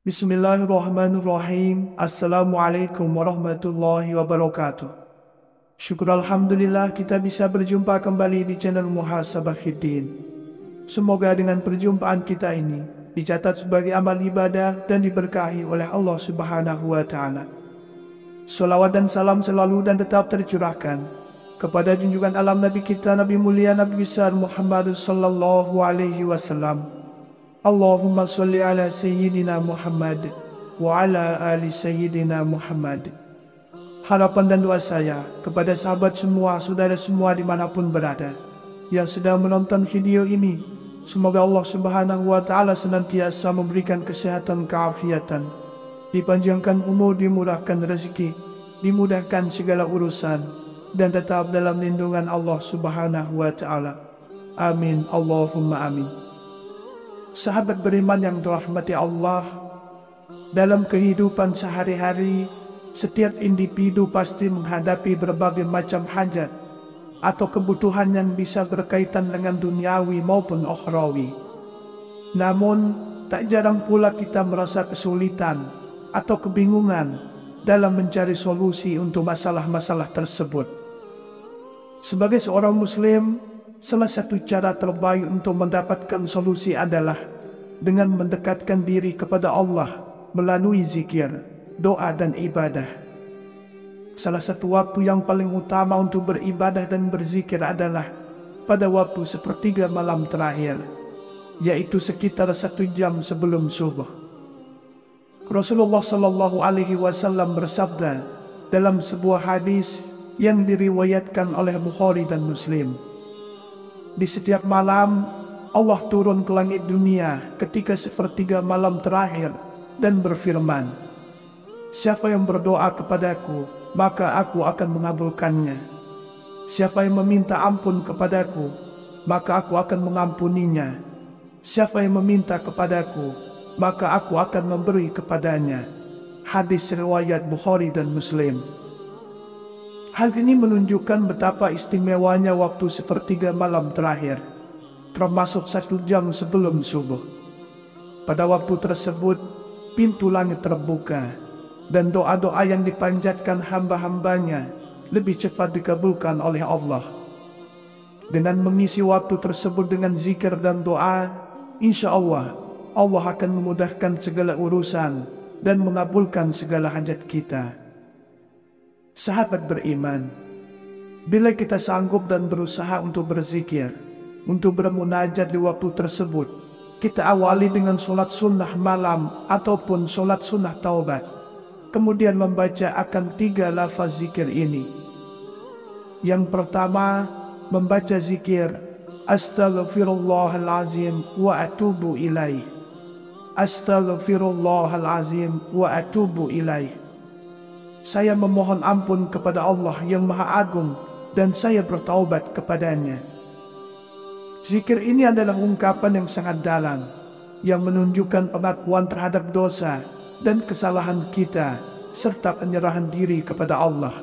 Bismillahirrahmanirrahim. Assalamualaikum warahmatullahi wabarakatuh. Syukur Alhamdulillah kita bisa berjumpa kembali di channel Muhasabah Fiddin. Semoga dengan perjumpaan kita ini dicatat sebagai amal ibadah dan diberkahi oleh Allah Subhanahu wa Ta'ala. Salawat dan salam selalu dan tetap tercurahkan kepada junjungan alam Nabi kita, Nabi mulia, Nabi besar Muhammad sallallahu alaihi wasallam. Allahumma salli ala Sayyidina Muhammad wa ala ali Sayyidina Muhammad. Harapan dan doa saya kepada sahabat semua, saudara semua dimanapun berada yang sedang menonton video ini, semoga Allah Subhanahu wa Ta'ala senantiasa memberikan kesehatan, keafiatan, dipanjangkan umur, dimurahkan rezeki, dimudahkan segala urusan, dan tetap dalam lindungan Allah Subhanahu wa Ta'ala. Amin, Allahumma amin. Sahabat beriman yang dirahmati Allah, dalam kehidupan sehari-hari, setiap individu pasti menghadapi berbagai macam hajat atau kebutuhan yang bisa berkaitan dengan duniawi maupun ukhrawi. Namun, tak jarang pula kita merasa kesulitan atau kebingungan dalam mencari solusi untuk masalah-masalah tersebut. Sebagai seorang Muslim, salah satu cara terbaik untuk mendapatkan solusi adalah dengan mendekatkan diri kepada Allah melalui zikir, doa dan ibadah. Salah satu waktu yang paling utama untuk beribadah dan berzikir adalah pada waktu sepertiga malam terakhir, yaitu sekitar 1 jam sebelum subuh. Rasulullah Shallallahu Alaihi Wasallam bersabda dalam sebuah hadis yang diriwayatkan oleh Bukhari dan Muslim, di setiap malam Allah turun ke langit dunia ketika sepertiga malam terakhir dan berfirman, "Siapa yang berdoa kepadaku, maka aku akan mengabulkannya. Siapa yang meminta ampun kepadaku, maka aku akan mengampuninya. Siapa yang meminta kepadaku, maka aku akan memberi kepadanya." Hadis riwayat Bukhari dan Muslim. Hal ini menunjukkan betapa istimewanya waktu sepertiga malam terakhir, termasuk 1 jam sebelum subuh. Pada waktu tersebut, pintu langit terbuka, dan doa-doa yang dipanjatkan hamba-hambanya lebih cepat dikabulkan oleh Allah. Dengan mengisi waktu tersebut dengan zikir dan doa, insya Allah akan memudahkan segala urusan dan mengabulkan segala hajat kita. Sahabat beriman, bila kita sanggup dan berusaha untuk berzikir, untuk bermunajat di waktu tersebut, kita awali dengan sholat sunnah malam ataupun sholat sunnah taubat, kemudian membaca akan 3 lafaz zikir ini. Yang pertama, membaca zikir Astaghfirullahalazim wa atubu ilaih. Astaghfirullahalazim wa atubu ilaih. Saya memohon ampun kepada Allah yang Maha Agung dan saya bertaubat kepadanya. Zikir ini adalah ungkapan yang sangat dalam, yang menunjukkan pengakuan terhadap dosa dan kesalahan kita, serta penyerahan diri kepada Allah.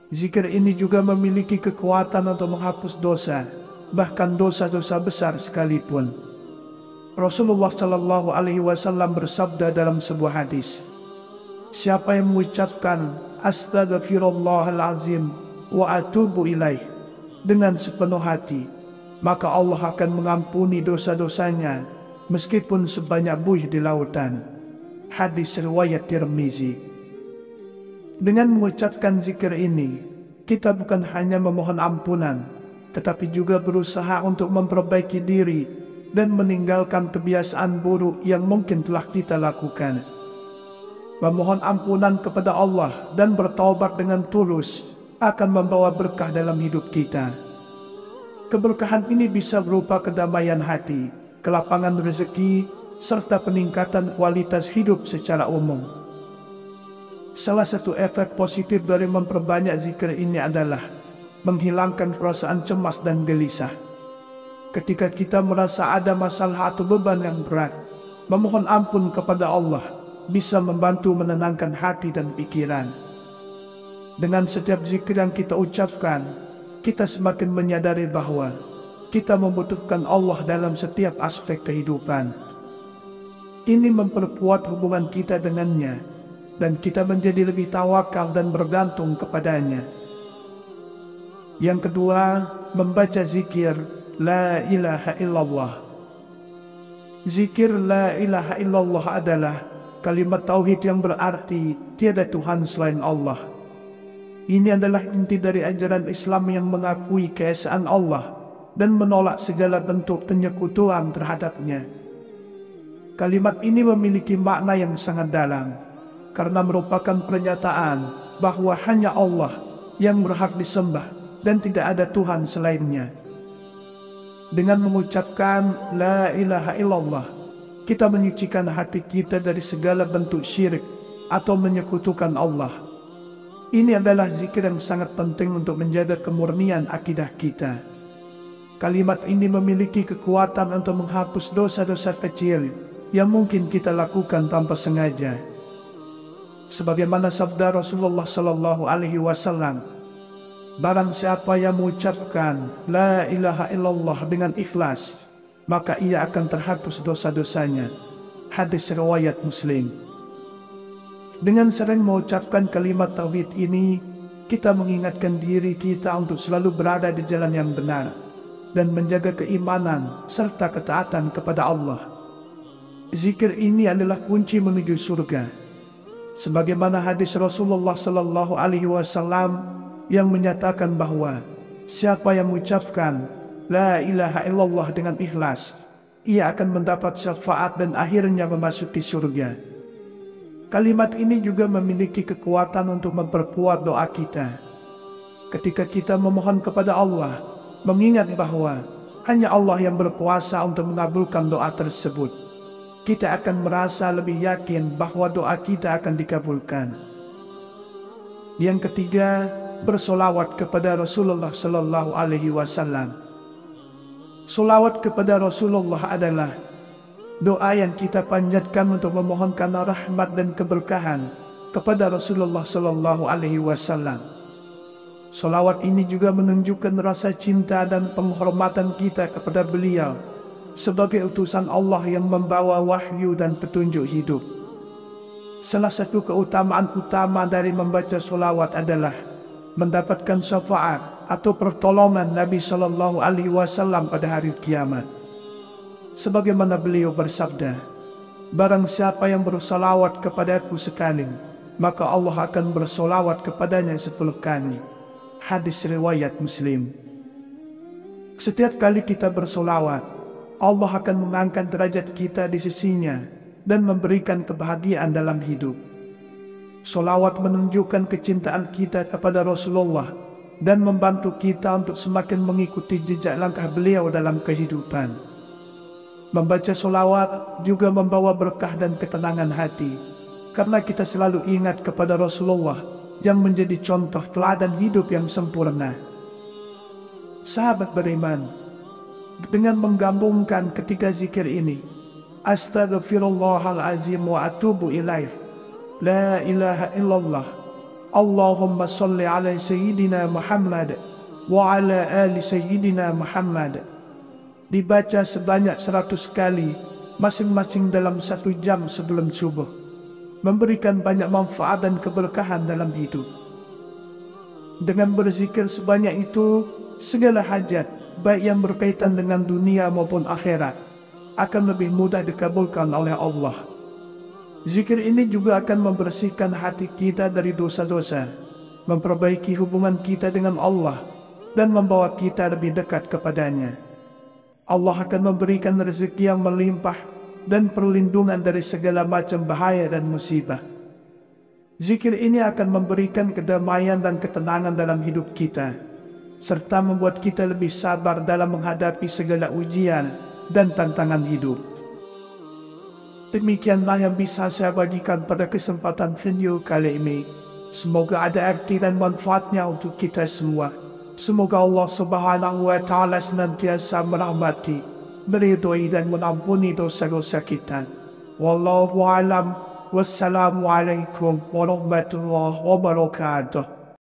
Zikir ini juga memiliki kekuatan untuk menghapus dosa, bahkan dosa-dosa besar sekalipun. Rasulullah Shallallahu Alaihi Wasallam bersabda dalam sebuah hadis, "Siapa yang mengucapkan Astaghfirullahalazim wa atubu ilaih dengan sepenuh hati, maka Allah akan mengampuni dosa-dosanya meskipun sebanyak buih di lautan." Hadis riwayat Tirmizi. Dengan mengucapkan zikir ini, kita bukan hanya memohon ampunan, tetapi juga berusaha untuk memperbaiki diri dan meninggalkan kebiasaan buruk yang mungkin telah kita lakukan. Memohon ampunan kepada Allah dan bertaubat dengan tulus akan membawa berkah dalam hidup kita. Keberkahan ini bisa berupa kedamaian hati, kelapangan rezeki, serta peningkatan kualitas hidup secara umum. Salah satu efek positif dari memperbanyak zikir ini adalah menghilangkan perasaan cemas dan gelisah. Ketika kita merasa ada masalah atau beban yang berat, memohon ampun kepada Allah bisa membantu menenangkan hati dan pikiran. Dengan setiap zikir yang kita ucapkan, kita semakin menyadari bahwa kita membutuhkan Allah dalam setiap aspek kehidupan. Ini memperkuat hubungan kita dengannya, dan kita menjadi lebih tawakal dan bergantung kepadanya. Yang kedua, membaca zikir La ilaha illallah. Zikir La ilaha illallah adalah kalimat tauhid yang berarti tiada Tuhan selain Allah. Ini adalah inti dari ajaran Islam yang mengakui keesaan Allah dan menolak segala bentuk penyekutuan terhadapnya. Kalimat ini memiliki makna yang sangat dalam, karena merupakan pernyataan bahwa hanya Allah yang berhak disembah dan tidak ada Tuhan selainnya. Dengan mengucapkan La ilaha illallah, kita menyucikan hati kita dari segala bentuk syirik atau menyekutukan Allah. Ini adalah zikir yang sangat penting untuk menjaga kemurnian akidah kita. Kalimat ini memiliki kekuatan untuk menghapus dosa-dosa kecil yang mungkin kita lakukan tanpa sengaja. Sebagaimana sabda Rasulullah sallallahu alaihi wasallam, barang siapa yang mengucapkan La ilaha illallah dengan ikhlas, maka ia akan terhapus dosa-dosanya. Hadis riwayat Muslim. Dengan sering mengucapkan kalimat tauhid ini, kita mengingatkan diri kita untuk selalu berada di jalan yang benar dan menjaga keimanan serta ketaatan kepada Allah. Zikir ini adalah kunci menuju surga. Sebagaimana hadis Rasulullah sallallahu alaihi wasallam yang menyatakan bahwa siapa yang mengucapkan La ilaha illallah dengan ikhlas, ia akan mendapat syafaat dan akhirnya memasuki surga. Kalimat ini juga memiliki kekuatan untuk memperkuat doa kita. Ketika kita memohon kepada Allah, mengingat bahwa hanya Allah yang berkuasa untuk mengabulkan doa tersebut, kita akan merasa lebih yakin bahwa doa kita akan dikabulkan. Yang ketiga, bersolawat kepada Rasulullah sallallahu alaihi wasallam. Solawat kepada Rasulullah adalah doa yang kita panjatkan untuk memohonkan rahmat dan keberkahan kepada Rasulullah sallallahu alaihi wasallam. Solawat ini juga menunjukkan rasa cinta dan penghormatan kita kepada beliau sebagai utusan Allah yang membawa wahyu dan petunjuk hidup. Salah satu keutamaan utama dari membaca solawat adalah mendapatkan syafaat atau pertolongan Nabi sallallahu alaihi wasallam pada hari kiamat. Sebagaimana beliau bersabda, barang siapa yang bersolawat kepadaku sekali, maka Allah akan bersolawat kepadanya 10 kali. Hadis riwayat Muslim. Setiap kali kita bersolawat, Allah akan mengangkat derajat kita di sisinya dan memberikan kebahagiaan dalam hidup. Solawat menunjukkan kecintaan kita kepada Rasulullah dan membantu kita untuk semakin mengikuti jejak langkah beliau dalam kehidupan. Membaca solawat juga membawa berkah dan ketenangan hati, karena kita selalu ingat kepada Rasulullah yang menjadi contoh teladan hidup yang sempurna. Sahabat beriman, dengan menggabungkan ketiga zikir ini, Astaghfirullahalazim wa atubu ilaih, La ilaha illallah, Allahumma salli ala Sayyidina Muhammad wa ala ali Sayyidina Muhammad, dibaca sebanyak 100 kali, masing-masing dalam 1 jam sebelum subuh, memberikan banyak manfaat dan keberkahan dalam hidup. Dengan berzikir sebanyak itu, segala hajat, baik yang berkaitan dengan dunia maupun akhirat, akan lebih mudah dikabulkan oleh Allah. Zikir ini juga akan membersihkan hati kita dari dosa-dosa, memperbaiki hubungan kita dengan Allah, dan membawa kita lebih dekat kepadanya. Allah akan memberikan rezeki yang melimpah dan perlindungan dari segala macam bahaya dan musibah. Zikir ini akan memberikan kedamaian dan ketenangan dalam hidup kita, serta membuat kita lebih sabar dalam menghadapi segala ujian dan tantangan hidup. Demikianlah yang bisa saya bagikan pada kesempatan video kali ini. Semoga ada arti dan manfaatnya untuk kita semua. Semoga Allah Subhanahu wa Ta'ala senantiasa merahmati, meridhoi dan mengampuni dosa-dosa kita. Wallahu a'lam. Wassalamualaikum warahmatullahi wabarakatuh.